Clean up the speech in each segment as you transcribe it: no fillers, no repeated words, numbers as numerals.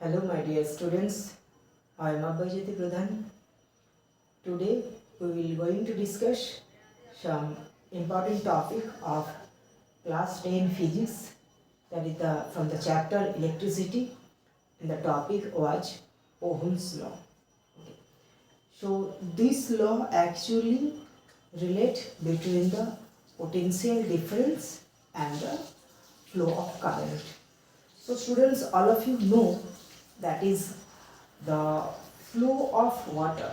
Hello my dear students, I am Abhijiti Pradhan. Today we will going to discuss some important topic of class 10 physics, that is from the chapter electricity, and the topic was Ohm's law. Okay. So this law actually relate between the potential difference and the flow of current. So students, all of you know that is the flow of water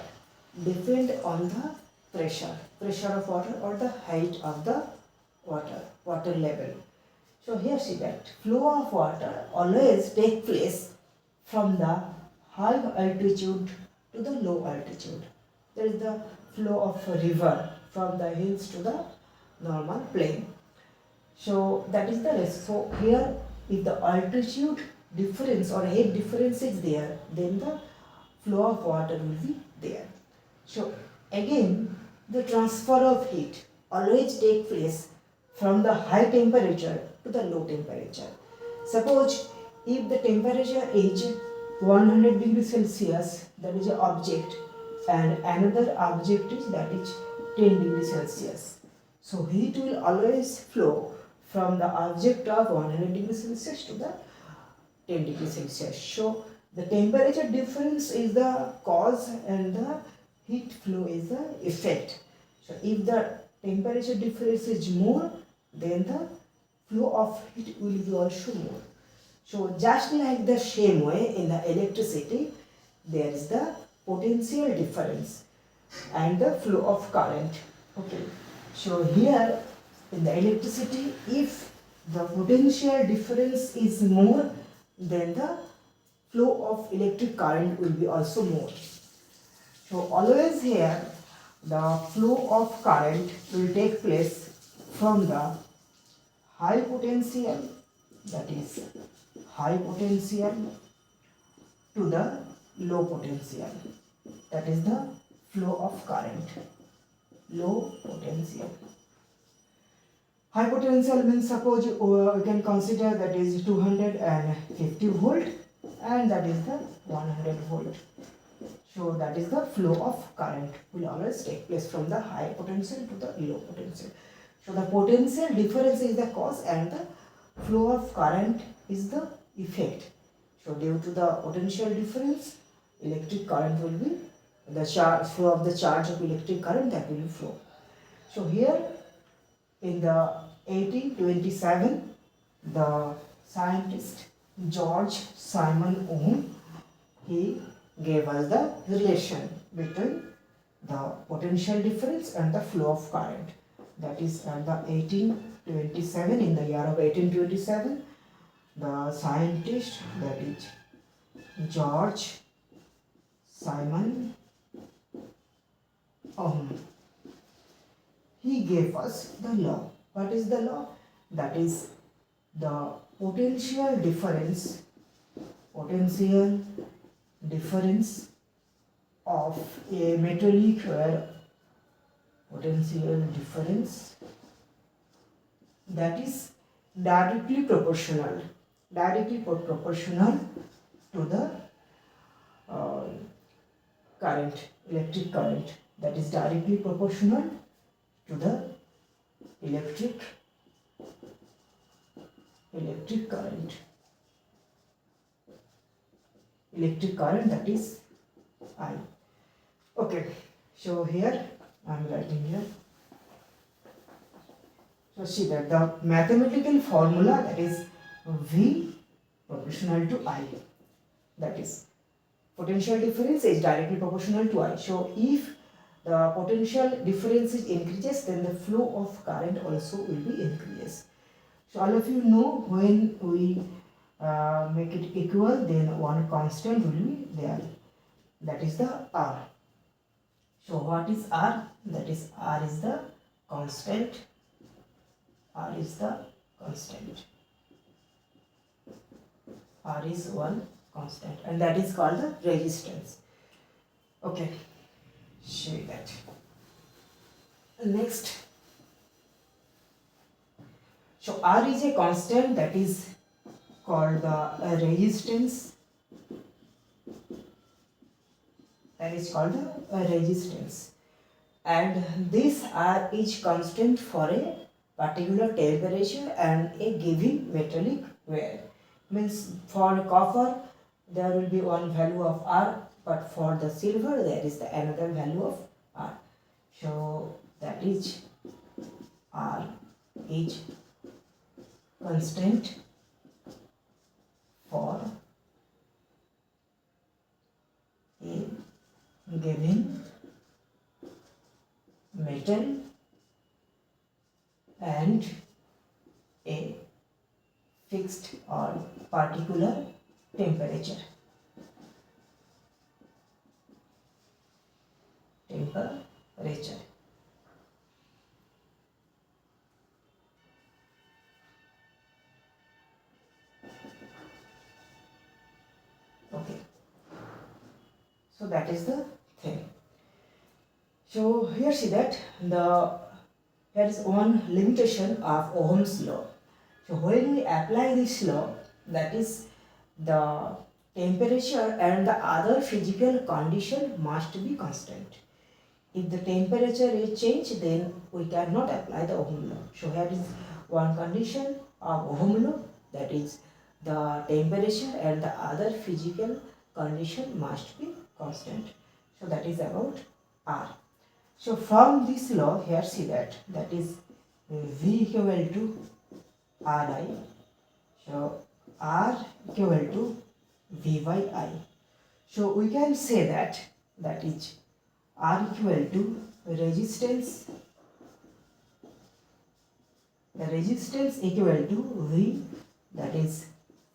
depend on the pressure of water or the height of the water level. So here see that flow of water always take place from the high altitude to the low altitude. There is the flow of a river from the hills to the normal plain. So that is the rest. So here if the altitude difference or height difference is there, then the flow of water will be there. So again the transfer of heat always take place from the high temperature to the low temperature. Suppose if the temperature is 100 degrees Celsius, that is an object, and another object is that is 10 degrees Celsius. So heat will always flow from the object of 100 degrees Celsius to the 10 degrees Celsius. So the temperature difference is the cause and the heat flow is the effect. So if the temperature difference is more, then the flow of heat will be also more. So just like the same way in the electricity, there is the potential difference and the flow of current. Okay. So here in the electricity, if the potential difference is more, then the flow of electric current will be also more. So always here the flow of current will take place from the high potential, that is high potential, to the low potential, that is the flow of current, low potential. High potential means suppose we can consider that is 250 volt and that is the 100 volt. So that is the flow of current will always take place from the high potential to the low potential. So the potential difference is the cause and the flow of current is the effect. So due to the potential difference, electric current will be the flow of the charge of electric current that will flow. So here in the 1827, the scientist George Simon Ohm, he gave us the relation between the potential difference and the flow of current. That is at the 1827, in the year of 1827, the scientist, that is George Simon Ohm, he gave us the law. What is the law? That is the potential difference of a metallic wire, potential difference that is directly proportional to the current, electric current, that is directly proportional to the electric current, that is I. Okay, so here I am writing here. So see that the mathematical formula, that is V proportional to I, that is potential difference is directly proportional to I. So if the potential difference is increases, then the flow of current also will be increases. So all of you know when we make it equal, then one constant will be there, that is the R. So what is R? That is R is the constant. R is the constant. R is one constant, and that is called the resistance. Okay, show you that. Next, so R is a constant, that is called the resistance that is called the resistance. And these are each constant for a particular temperature and a given metallic wear. Means for copper there will be one value of R, but for the silver there is the another value of R. So that is R is constant for a given metal and a fixed or particular temperature. Okay. So that is the thing. So here see that there is one limitation of Ohm's law. So when we apply this law, that is the temperature and the other physical condition must be constant. If the temperature is changed, then we cannot apply the Ohm law. So here is one condition of Ohm law, that is the temperature and the other physical condition must be constant. So that is about R. So from this law, here see that is V equal to Ri. So R equal to V by I. So we can say that is R equal to resistance. The resistance equal to V, that is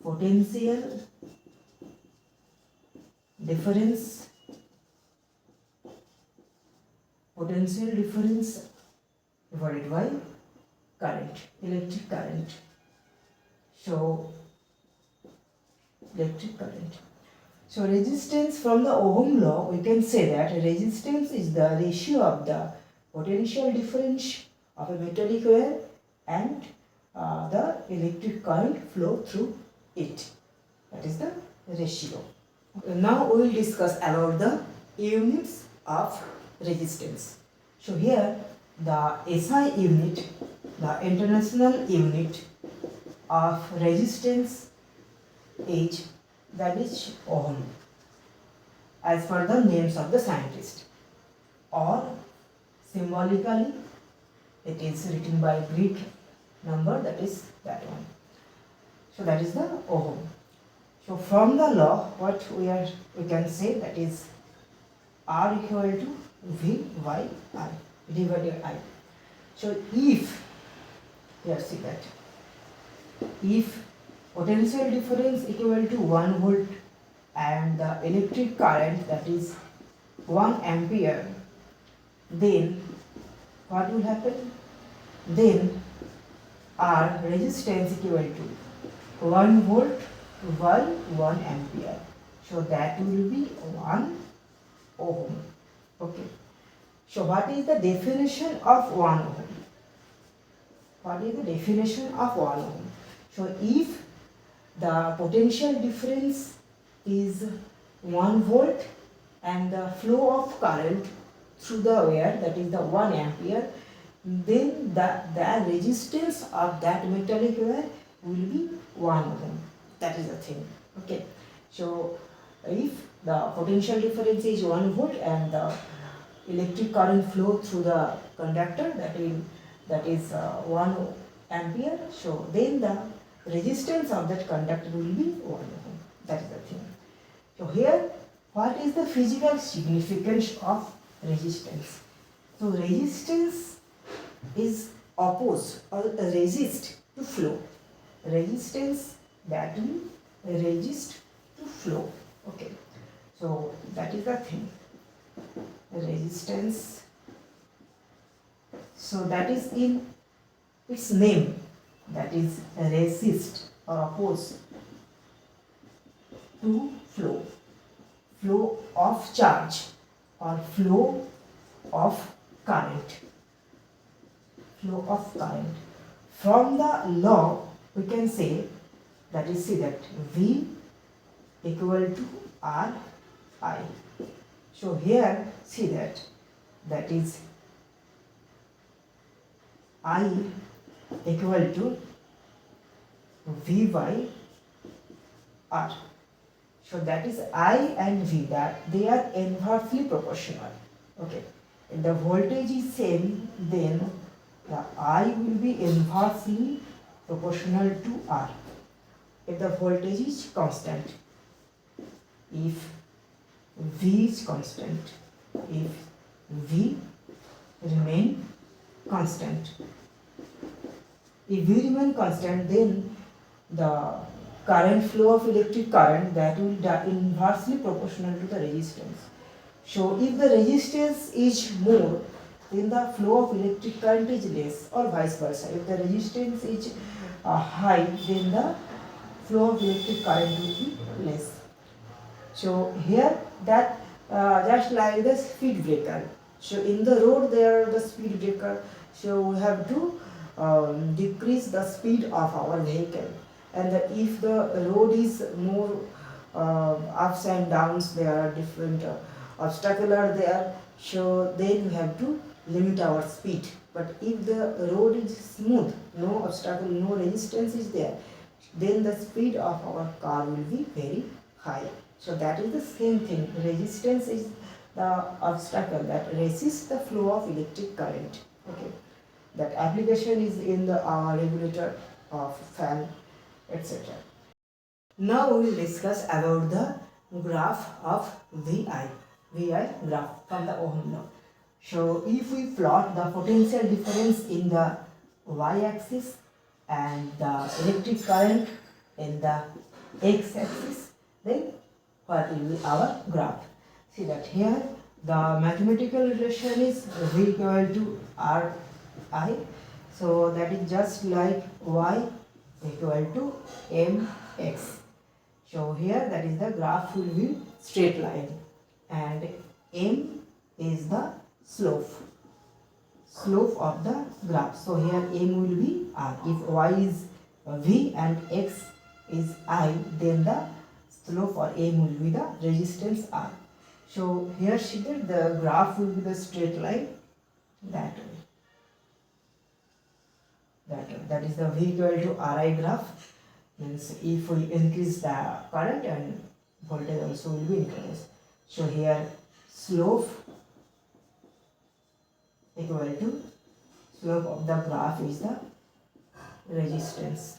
potential difference divided by current, electric current. So electric current. So resistance, from the Ohm law we can say that resistance is the ratio of the potential difference of a metallic wire and the electric current flow through it. That is the ratio. Now we will discuss about the units of resistance. So here the SI unit, the international unit of resistance is, that is Ohm, as per the names of the scientist, or symbolically it is written by Greek number, that is that one. So that is the Ohm. So from the law what we can say, that is R equal to V by I divided I. So if, here see that, if potential difference equal to 1 volt and the electric current, that is 1 ampere, then what will happen? Then our resistance equal to 1 volt by 1 ampere. So that will be 1 ohm. Okay. So what is the definition of 1 ohm? What is the definition of 1 ohm? So if the potential difference is 1 volt and the flow of current through the wire, that is the 1 ampere, then the resistance of that metallic wire will be 1 ohm. That is the thing. Okay. So if the potential difference is 1 volt and the electric current flow through the conductor, that is 1 ampere, so then the resistance of that conductor will be 1 ohm. That is the thing. So here, what is the physical significance of resistance? So resistance is oppose or resist to flow. Resistance, that will resist to flow. Okay. So that is the thing. Resistance. So that is in its name, that is resist or oppose to flow. Flow of charge or flow of current. Flow of current. From the law we can say, that is, see that V equal to R I. So here see that is I equal to V by R. So that is I and V, that they are inversely proportional. Okay. If the voltage is same, then the I will be inversely proportional to R. If the voltage is constant, if V is constant, if V remain constant, if V remain constant, then the current flow of electric current, that will be inversely proportional to the resistance. So if the resistance is more, then the flow of electric current is less, or vice versa. If the resistance is high, then the flow of electric current will be less. So here that just like the speed breaker. So in the road there the speed breaker. So we have to decrease the speed of our vehicle. And if the road is more ups and downs, there are different obstacles are there. So then we have to limit our speed. But if the road is smooth, no obstacle, no resistance is there, then the speed of our car will be very high. So that is the same thing. Resistance is the obstacle that resists the flow of electric current. Okay. That application is in the regulator of fan, etc. Now we will discuss about the graph of VI graph from the Ohm law. So if we plot the potential difference in the y-axis and the electric current in the x-axis, then what will be our graph? See that here the mathematical relation is V equal to Ri. So that is just like y equal to mx. So here that is the graph will be straight line, and m is the slope of the graph. So here m will be r. If y is v and x is I, then the slope for m will be the resistance r. So here see that the graph will be the straight line that way. That is the V equal to Ri graph. Means if we increase the current, and voltage also will be increased. So here slope equal to slope of the graph is the resistance.